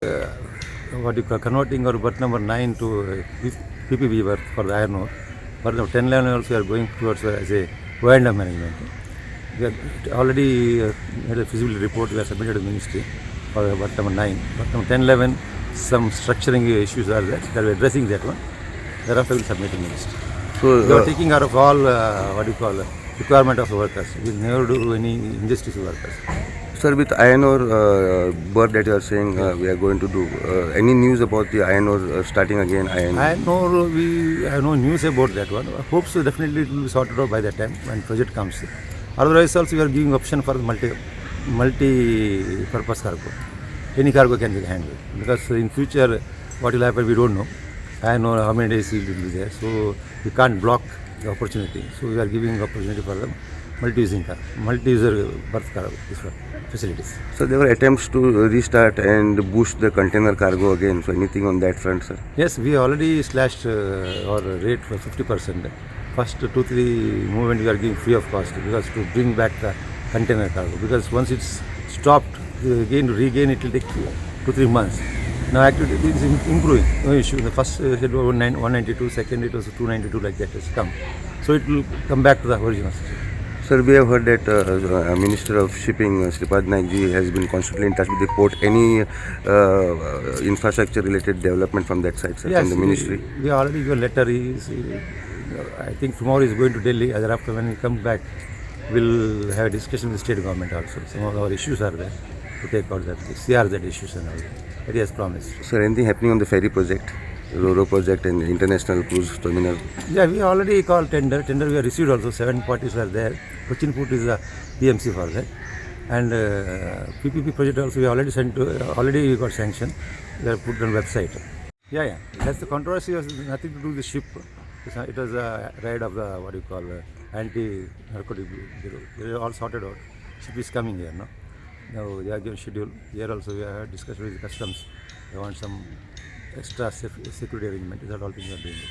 what you call converting our berth number 9 to PPB berth for the iron ore. Berth number 10, 11 also we are going towards as a O&M management. We have already made a feasibility report. We have submitted to the ministry for berth number 9. Berth number 10, 11, some structuring issues are there. They are addressing that one. Thereafter we will submit to the ministry. So, We are taking care of all requirement of the workers. We will never do any injustice to workers. sir, with iron ore berth that you are saying we are going to do, any news about the iron ore starting again? We have no news about that one. Hopes definitely it will be sorted out by the time when project comes. Otherwise also we are giving option for the multi-purpose cargo. Any cargo can be handled because in future what will happen we don't know. I know how many days it will be there, so we can't block the opportunity. So we are giving opportunity for the multi-user berth cargo facilities. So there were attempts to restart and boost the container cargo again. So anything on that front, sir? Yes, we already slashed our rate for 50%. First 2-3 movement we are giving free of cost because to bring back the container cargo. Because once it's stopped, again to regain it will take 2-3 months. Now activity is improving, no issue. The first it was 192, second it was 292, like that has come. So it will come back to the original situation. Sir, we have heard that Minister of Shipping, Sripad Naik ji, has been constantly in touch with the port. Any infrastructure-related development from that side, sir, Yes, from the ministry? we already got a letter. I think tomorrow is going to Delhi. Thereafter, when he comes back, we'll have a discussion with the state government also. Some of our issues are there to take out that CRZ issues and all that he has promised. Sir, anything happening on the ferry project, RoRo project and international cruise terminal? Yeah, we already called tender. Tender we have received also. 7 parties are there. Cochin Port is the PMC for that. And PPP project also we already sent to, already got sanctioned. They are put on website. Yeah. That's the controversy. Was nothing to do with the ship. It was a raid of the anti-narcotic bureau. They are all sorted out. Ship is coming here, no? Now they are given schedule. Here also we have discussed with the customs. They want some extra security arrangement. Is that all things are doing?